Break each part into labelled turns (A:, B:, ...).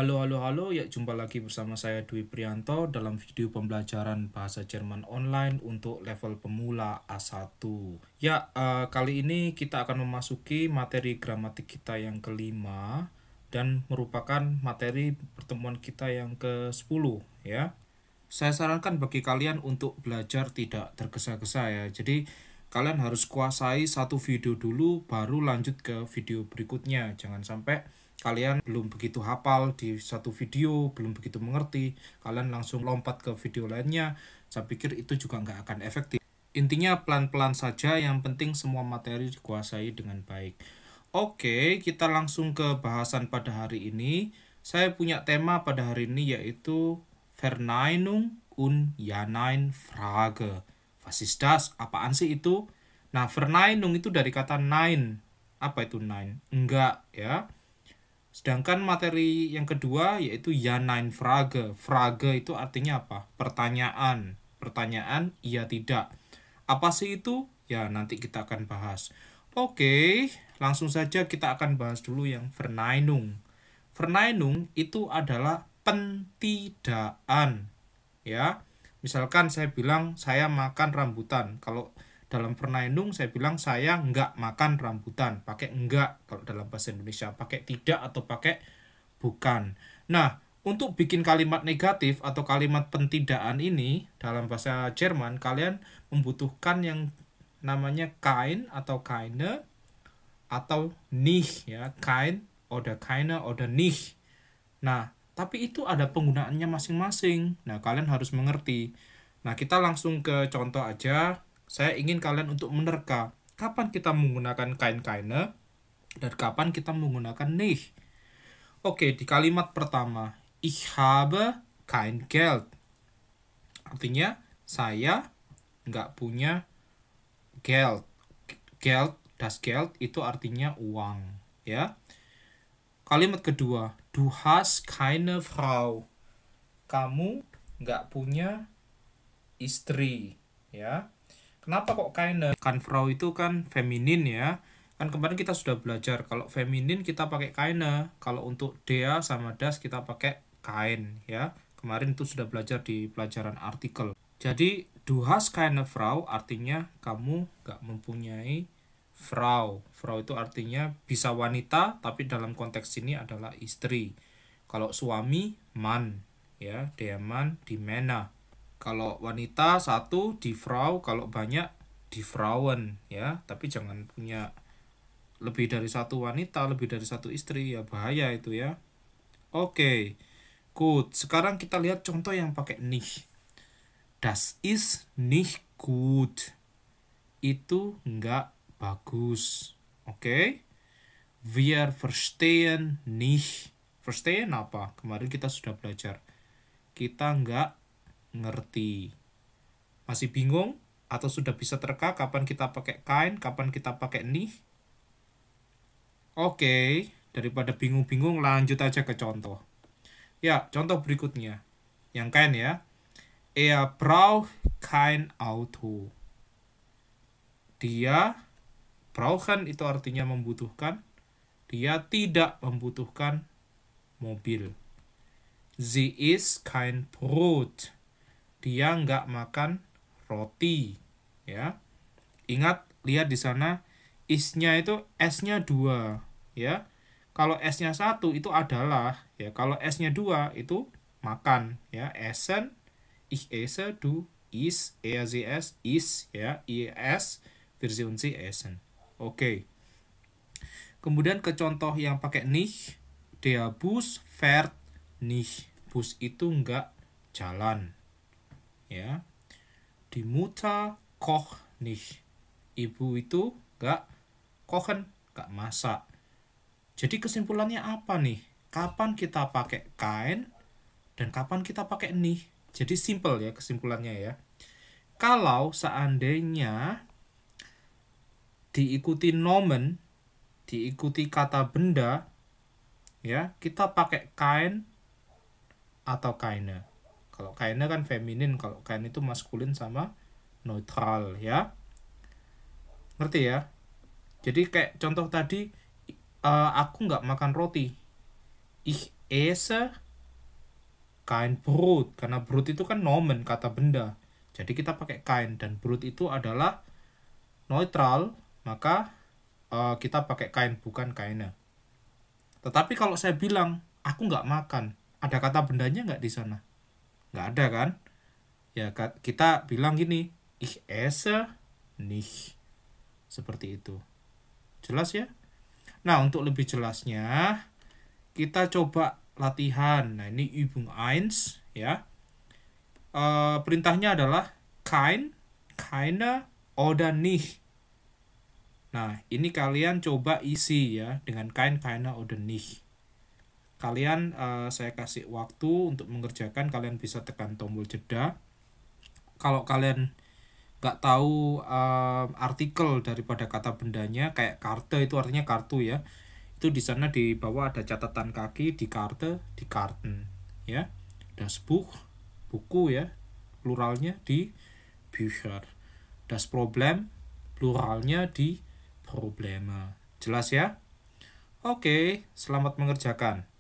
A: Halo, halo, halo. Ya, jumpa lagi bersama saya Dwi Prianto dalam video pembelajaran bahasa Jerman online untuk level pemula A1. Ya, kali ini kita akan memasuki materi gramatik kita yang kelima dan merupakan materi pertemuan kita yang ke-10 ya. Saya sarankan bagi kalian untuk belajar tidak tergesa-gesa ya. Jadi kalian harus kuasai satu video dulu baru lanjut ke video berikutnya. Jangan sampai kalian belum begitu hafal di satu video, belum begitu mengerti, kalian langsung lompat ke video lainnya. Saya pikir itu juga nggak akan efektif. Intinya pelan-pelan saja, yang penting semua materi dikuasai dengan baik. Oke, kita langsung ke bahasan pada hari ini. Saya punya tema pada hari ini yaitu Verneinung und Ja-Nein-Frage. Was ist das? Apaan sih itu? Nah, Verneinung itu dari kata nein. Apa itu nein? Enggak, ya. Sedangkan materi yang kedua yaitu Ja-Nein-Frage. Frage itu artinya apa? Pertanyaan. Pertanyaan, iya tidak. Apa sih itu? Ya, nanti kita akan bahas. Oke, langsung saja kita akan bahas dulu yang Verneinung. Verneinung itu adalah pentidaan. Ya, misalkan saya bilang saya makan rambutan. Kalau dalam Verneinung saya bilang saya nggak makan rambutan. Pakai enggak kalau dalam bahasa Indonesia. Pakai tidak atau pakai bukan. Nah, untuk bikin kalimat negatif atau kalimat pentidaan ini dalam bahasa Jerman, kalian membutuhkan yang namanya kein atau keine atau nicht ya. Kein oder keine oder nicht. Nah, tapi itu ada penggunaannya masing-masing. Nah, kalian harus mengerti. Nah, kita langsung ke contoh aja. Saya ingin kalian untuk menerka kapan kita menggunakan kein keine dan kapan kita menggunakan nicht. Oke, di kalimat pertama, ich habe kein Geld. Artinya, saya nggak punya Geld. Geld, das Geld itu artinya uang. Ya. Kalimat kedua, du hast keine Frau. Kamu nggak punya istri. Ya. Kenapa kok keine? Kan Frau itu kan feminin ya. Kan kemarin kita sudah belajar kalau feminin kita pakai keine. Kalau untuk der sama das kita pakai kein ya. Kemarin itu sudah belajar di pelajaran artikel. Jadi du hast keine Frau artinya kamu nggak mempunyai Frau. Frau itu artinya bisa wanita tapi dalam konteks ini adalah istri. Kalau suami Mann ya, der Mann, die Männer. Kalau wanita satu die Frau, kalau banyak die Frauen ya, tapi jangan punya lebih dari satu wanita, lebih dari satu istri ya, bahaya itu ya. Oke. Good. Sekarang kita lihat contoh yang pakai nicht. Das ist nicht gut. Itu enggak bagus. Oke. Wir verstehen nicht. Verstehen apa? Kemarin kita sudah belajar. Kita enggak ngerti. Masih bingung? Atau sudah bisa terka kapan kita pakai kein, kapan kita pakai nicht? Oke, daripada bingung-bingung lanjut aja ke contoh. Ya, contoh berikutnya. Yang kein ya. Er braucht kein Auto. Dia, brauchen itu artinya membutuhkan. Dia tidak membutuhkan mobil. Sie isst kein Brot. Dia nggak makan roti. Ya. Ingat, lihat di sana, is-nya itu S-nya 2. Ya. Kalau S-nya 1 itu adalah, ya. Kalau S-nya 2 itu makan. Ya. Essen, ich esse, du isst, er, sie, es, is, ya. Is, wir, sie und sie essen. Oke. Kemudian ke contoh yang pakai nicht, der Bus fährt nicht. Bus itu enggak jalan. Ya. Die Mutter kocht nicht. Ibu itu enggak kochen, enggak masak. Jadi kesimpulannya apa nih? Kapan kita pakai kein dan kapan kita pakai nicht? Jadi simple ya kesimpulannya ya. Kalau seandainya diikuti nomen, diikuti kata benda, ya kita pakai kein atau keine. Kalau keine kan feminin, kalau kein itu maskulin sama neutral ya. Ngerti ya? Jadi kayak contoh tadi, aku nggak makan roti. Ich esse kein Brot, karena Brot itu kan nomen, kata benda. Jadi kita pakai kein, dan Brot itu adalah neutral, maka kita pakai kein, bukan keine. Tetapi kalau saya bilang aku nggak makan, ada kata bendanya nggak di sana? Nggak ada kan? Ya kita bilang gini, ich esse nicht, seperti itu. Jelas ya? Nah, untuk lebih jelasnya kita coba latihan. Nah, ini Übung 1 ya. Perintahnya adalah kein, keine, oder nicht. Nah, ini kalian coba isi ya dengan kein, keine, oder nicht. Kalian saya kasih waktu untuk mengerjakan, kalian bisa tekan tombol jeda. Kalau kalian nggak tahu artikel daripada kata bendanya, kayak karte itu artinya kartu ya. Itu di sana di bawah ada catatan kaki, di karte, di karten ya. Das Buch, buku ya, pluralnya di Bücher. Das Problem, pluralnya di Probleme. Jelas ya? Oke, selamat mengerjakan.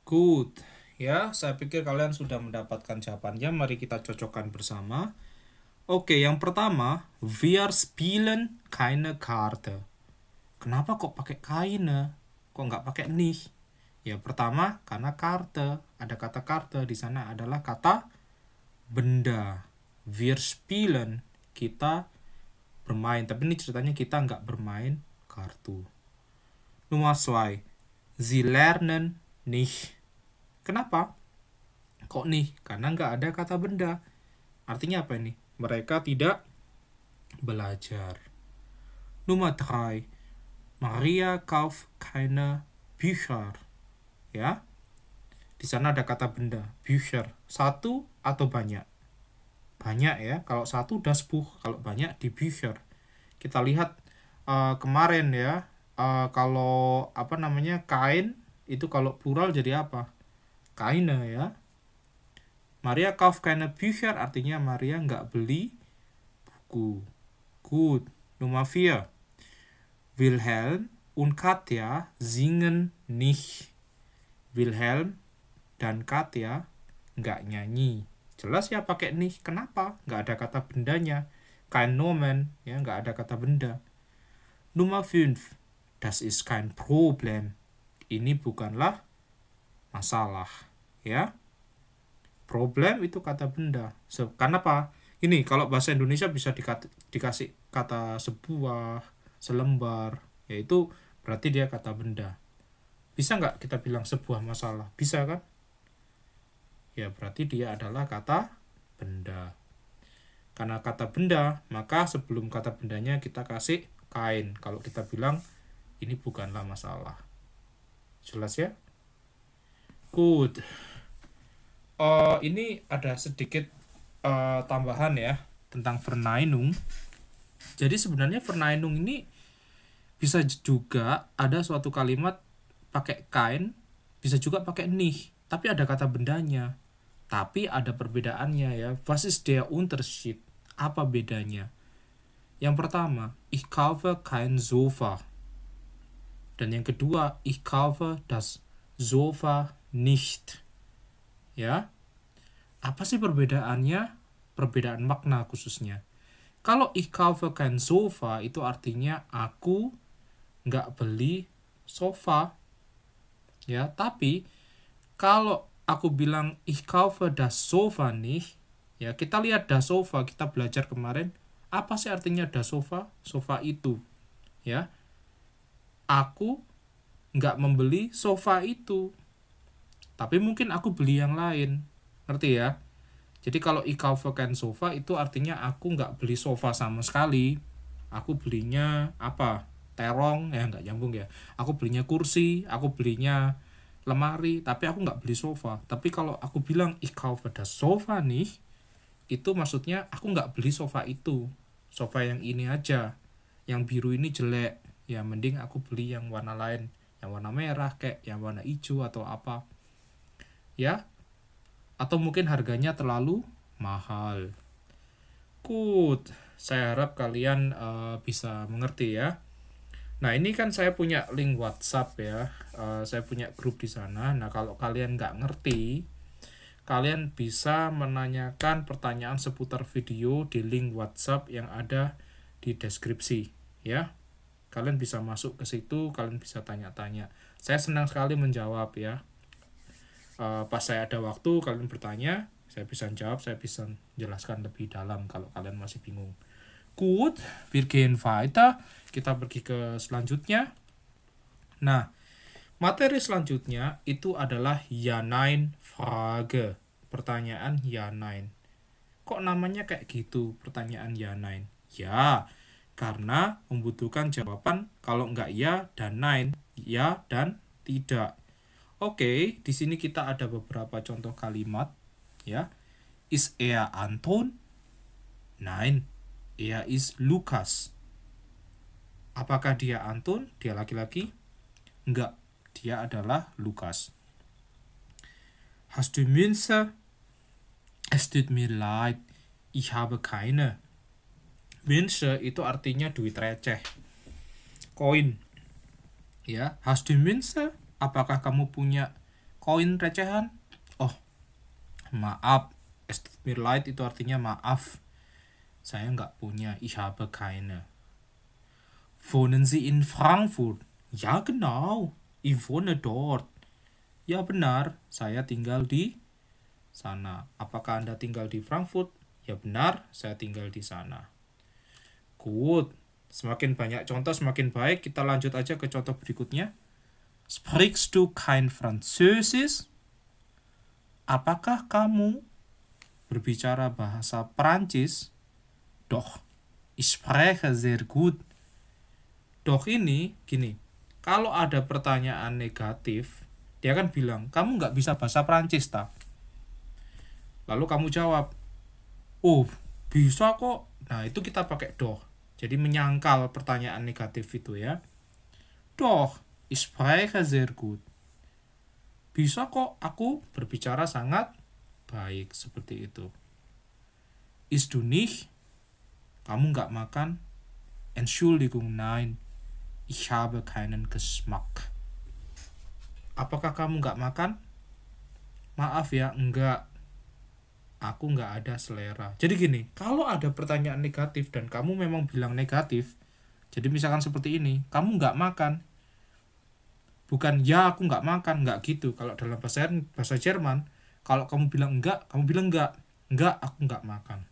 A: Good. Ya, saya pikir kalian sudah mendapatkan jawabannya. Mari kita cocokkan bersama. Oke, yang pertama, wir spielen keine Karte. Kenapa kok pakai keine? Kok nggak pakai nicht? Ya, pertama, karena Karte. Ada kata Karte, di sana adalah kata benda. Wir spielen, kita bermain. Tapi ini ceritanya kita nggak bermain kartu. Nummer 2, sie lernen nicht. Kenapa? Kok nih? Karena nggak ada kata benda. Artinya apa ini? Mereka tidak belajar. Nummer 3, Maria kauft keine Bücher. Ya. Di sana ada kata benda, Bücher. Satu atau banyak? Banyak ya. Kalau satu das Buch, kalau banyak di Bücher. Kita lihat kemarin ya. Kalau kain itu kalau plural jadi apa? Keine ya. Maria kauft keine Bücher artinya Maria nggak beli buku. Gut. Nummer 4. Wilhelm und Katja singen nicht. Wilhelm dan Katja nggak nyanyi. Jelas ya pakai nicht. Kenapa? Nggak ada kata bendanya. Kein Nomen, ya nggak ada kata benda. Nummer 5. Das ist kein Problem. Ini bukanlah masalah, ya. Problem itu kata benda. Karena apa? Ini kalau bahasa Indonesia bisa dikasih kata sebuah, selembar, yaitu berarti dia kata benda. Bisa nggak kita bilang sebuah masalah? Bisa kan? Ya berarti dia adalah kata benda. Karena kata benda, maka sebelum kata bendanya kita kasih kain. Kalau kita bilang ini bukanlah masalah. Jelas ya? Good. Ini ada sedikit tambahan ya tentang Verneinung. Jadi sebenarnya Verneinung ini bisa juga ada suatu kalimat pakai kain, bisa juga pakai nicht, tapi ada kata bendanya. Tapi ada perbedaannya ya. Was ist der Unterschied? Apa bedanya? Yang pertama, ich kaufe kein Sofa. Dan yang kedua, ich kaufe das Sofa nicht. Ya. Apa sih perbedaannya? Perbedaan makna khususnya. Kalau ich kaufe kein Sofa itu artinya aku nggak beli sofa. Ya, tapi kalau aku bilang ich kaufe das Sofa nicht, ya kita lihat das Sofa, kita belajar kemarin, apa sih artinya das Sofa? Sofa itu. Ya. Aku nggak membeli sofa itu, tapi mungkin aku beli yang lain. Ngerti ya? Jadi kalau ich kaufe kein Sofa itu artinya aku nggak beli sofa sama sekali. Aku belinya apa? Terong, ya nggak nyambung ya. Aku belinya kursi, aku belinya lemari, tapi aku nggak beli sofa. Tapi kalau aku bilang ich kaufe das Sofa nicht, itu maksudnya aku nggak beli sofa itu. Sofa yang ini aja. Yang biru ini jelek. Ya mending aku beli yang warna lain, yang warna merah kayak yang warna hijau atau apa ya, atau mungkin harganya terlalu mahal. Good. Saya harap kalian bisa mengerti ya. Nah, ini kan saya punya link WhatsApp ya. Saya punya grup di sana. Nah, kalau kalian nggak ngerti, kalian bisa menanyakan pertanyaan seputar video di link WhatsApp yang ada di deskripsi ya. Kalian bisa masuk ke situ, kalian bisa tanya-tanya. Saya senang sekali menjawab ya. Pas saya ada waktu, kalian bertanya, saya bisa jawab, saya bisa jelaskan lebih dalam kalau kalian masih bingung. Gut, wir gehen weiter. Kita pergi ke selanjutnya. Nah, materi selanjutnya itu adalah Ja-Nein Frage. Pertanyaan Ja-Nein. Kok namanya kayak gitu, pertanyaan Ja-Nein? Ya, karena membutuhkan jawaban kalau nggak ya dan nein, ya dan tidak. Oke, di sini kita ada beberapa contoh kalimat ya. Ist er Anton? Nein, er ist Lukas. Apakah dia Anton? Dia laki-laki? Enggak, dia adalah Lukas. Hast du Münze? Es tut mir leid, ich habe keine. Münze itu artinya duit receh, koin. Ya, hast du Münze? Apakah kamu punya koin recehan? Oh, maaf. Es tut mir leid itu artinya maaf. Saya nggak punya. Ich habe keine. Wohnen Sie in Frankfurt? Ja, genau. Ich wohne dort. Ya benar, saya tinggal di sana. Apakah Anda tinggal di Frankfurt? Ya benar, saya tinggal di sana. Good. Semakin banyak contoh semakin baik. Kita lanjut aja ke contoh berikutnya. Sprichst du kein Französisch? Apakah kamu berbicara bahasa Perancis? Doch, ich spreche sehr gut. Doch ini gini, kalau ada pertanyaan negatif, dia akan bilang, kamu nggak bisa bahasa Perancis, ta? Lalu kamu jawab, oh, bisa kok. Nah, itu kita pakai doch. Jadi menyangkal pertanyaan negatif itu ya. Doch, ich spreche sehr gut. Bisa kok, aku berbicara sangat baik, seperti itu. Isst du nicht? Kamu nggak makan? Entschuldigung, nein. Ich habe keinen Geschmack. Apakah kamu nggak makan? Maaf ya, enggak. Aku nggak ada selera. Jadi gini, kalau ada pertanyaan negatif dan kamu memang bilang negatif, jadi misalkan seperti ini, kamu nggak makan. Bukan ya aku nggak makan, nggak gitu. Kalau dalam bahasa Jerman, kalau kamu bilang enggak, kamu bilang enggak. Enggak, aku nggak makan.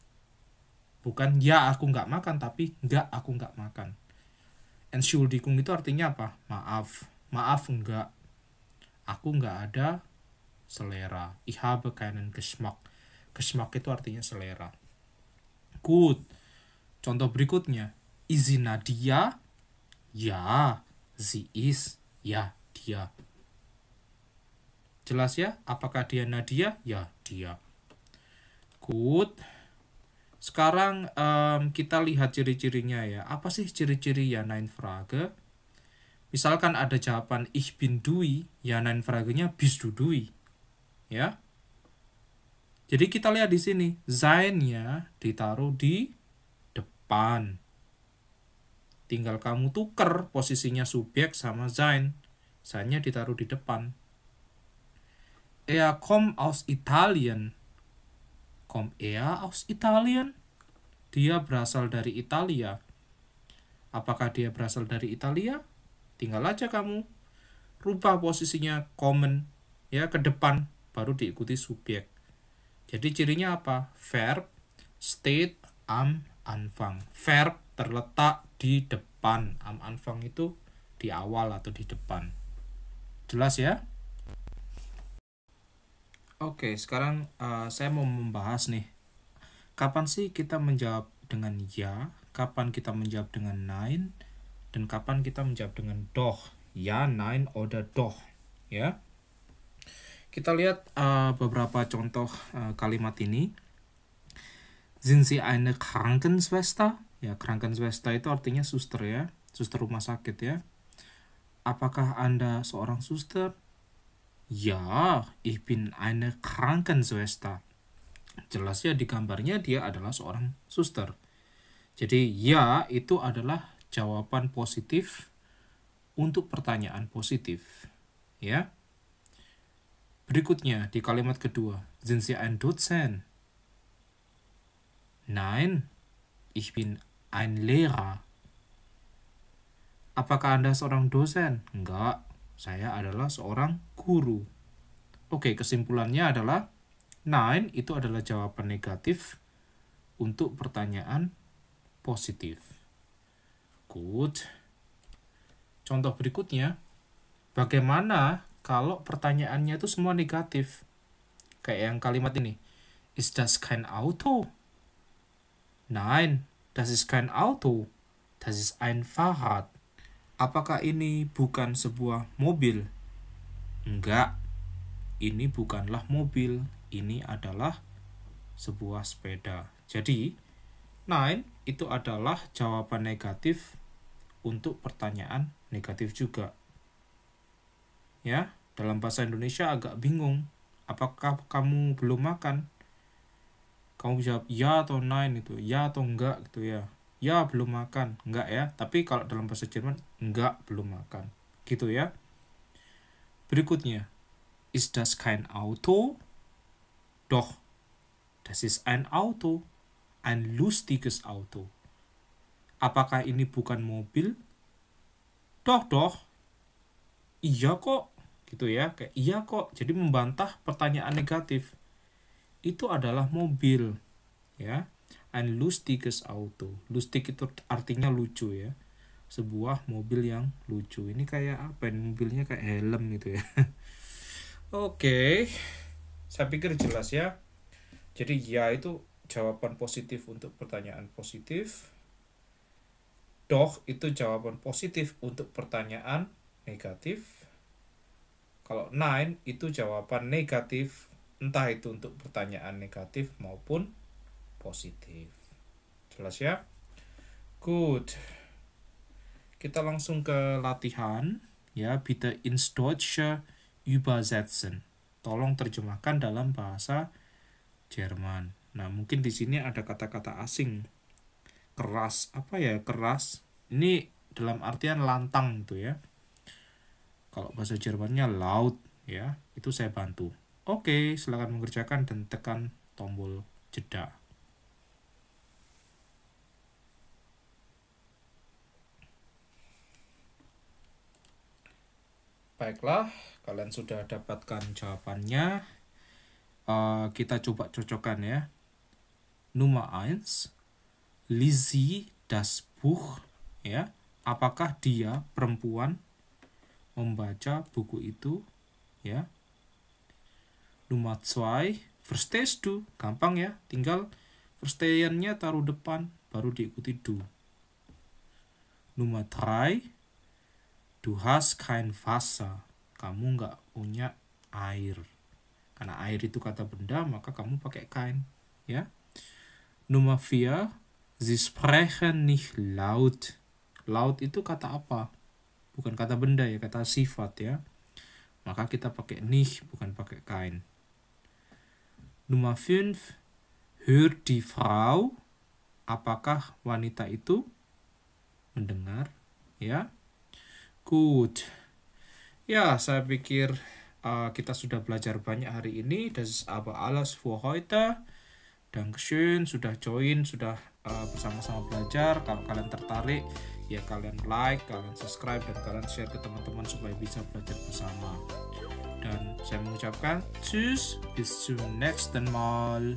A: Bukan ya aku nggak makan, tapi enggak aku nggak makan. Entschuldigung itu artinya apa? Maaf. Maaf enggak. Aku nggak ada selera. Ich habe keinen Geschmack. Geschmack itu artinya selera. Good. Contoh berikutnya. Ist sie Nadia? Ja, sie ist. Ya, dia. Jelas ya? Apakah dia Nadia? Ya, dia. Good. Sekarang kita lihat ciri-cirinya ya. Apa sih ciri-ciri Ja-Nein Frage? Misalkan ada jawaban ich bin Dui, Ja-Nein Frage-nya bist du Dui. Ya. Jadi kita lihat di sini, sein-nya ditaruh di depan. Tinggal kamu tuker posisinya subjek sama sein. Sein-nya ditaruh di depan. Er kommt aus Italien. Kommt er aus Italien? Dia berasal dari Italia. Apakah dia berasal dari Italia? Tinggal aja kamu rubah posisinya kommen ya ke depan, baru diikuti subjek. Jadi cirinya apa? Verb steht am Anfang. Verb terletak di depan. Am Anfang itu di awal atau di depan. Jelas ya? Oke, sekarang saya mau membahas nih. Kapan sih kita menjawab dengan ya? Kapan kita menjawab dengan nein? Dan kapan kita menjawab dengan doch? Ya, nein, oder doch. Ya. Kita lihat beberapa contoh kalimat ini. Sind Sie eine Krankenschwester? Ya, Krankenschwester itu artinya suster ya. Suster rumah sakit ya. Apakah Anda seorang suster? Ja, ich bin eine Krankenschwester. Jelas ya di gambarnya dia adalah seorang suster. Jadi ya itu adalah jawaban positif untuk pertanyaan positif. Ya. Berikutnya di kalimat kedua, sind Sie ein Dozent? Nein, ich bin ein Lehrer. Apakah Anda seorang dosen? Enggak, saya adalah seorang guru. Oke, kesimpulannya adalah nein itu adalah jawaban negatif untuk pertanyaan positif. Good. Contoh berikutnya, bagaimana kalau pertanyaannya itu semua negatif? Kayak yang kalimat ini. Ist das kein Auto? Nein, das ist kein Auto. Das ist ein Fahrrad. Apakah ini bukan sebuah mobil? Enggak. Ini bukanlah mobil. Ini adalah sebuah sepeda. Jadi, nein itu adalah jawaban negatif untuk pertanyaan negatif juga. Ya, dalam bahasa Indonesia agak bingung. Apakah kamu belum makan? Kamu bisa jawab ya atau nein itu, ya atau enggak gitu ya. Ya belum makan, enggak ya. Tapi kalau dalam bahasa Jerman enggak belum makan, gitu ya. Berikutnya, ist das kein Auto? Doch, das ist ein Auto, ein lustiges Auto. Apakah ini bukan mobil? Doch. Iya kok, gitu ya. Kayak iya kok. Jadi membantah pertanyaan negatif. Itu adalah mobil, ya. Ein lustiges Auto. Lustig itu artinya lucu ya. Sebuah mobil yang lucu. Ini kayak apa? Mobilnya kayak helm gitu ya. Oke. Saya pikir jelas ya. Jadi ya itu jawaban positif untuk pertanyaan positif. Doch itu jawaban positif untuk pertanyaan negatif. Kalau nein itu jawaban negatif, entah itu untuk pertanyaan negatif maupun positif. Jelas ya? Good. Kita langsung ke latihan. Ya, bitte ins Deutsche übersetzen. Tolong terjemahkan dalam bahasa Jerman. Nah, mungkin di sini ada kata-kata asing. Keras, apa ya keras? Ini dalam artian lantang gitu ya. Kalau bahasa Jermannya laut ya, itu saya bantu. Oke, silakan mengerjakan dan tekan tombol jeda. Baiklah, kalian sudah dapatkan jawabannya. Kita coba cocokkan ya. Nummer 1, Lizzie das Buch, ya. Apakah dia perempuan membaca buku itu, ya. Nummer 2, verstehst du? Gampang ya, tinggal verstehen-nya taruh depan baru diikuti du. Nummer 3, du hast kein Wasser. Kamu nggak punya air. Karena air itu kata benda, maka kamu pakai kein, ya. Nummer 4, sie sprechen nicht laut. Laut itu kata apa? Bukan kata benda ya, kata sifat ya. Maka kita pakai nicht, bukan pakai kein. Nummer 5, hört die Frau. Apakah wanita itu mendengar? Ya. Good. Ya, saya pikir kita sudah belajar banyak hari ini. Das ist aber alles für heute. Dankeschön sudah join, sudah bersama-sama belajar. Kalau kalian tertarik, ya kalian like, kalian subscribe, dan kalian share ke teman-teman supaya bisa belajar bersama. Dan saya mengucapkan tschüss, bis zum nächsten Mal.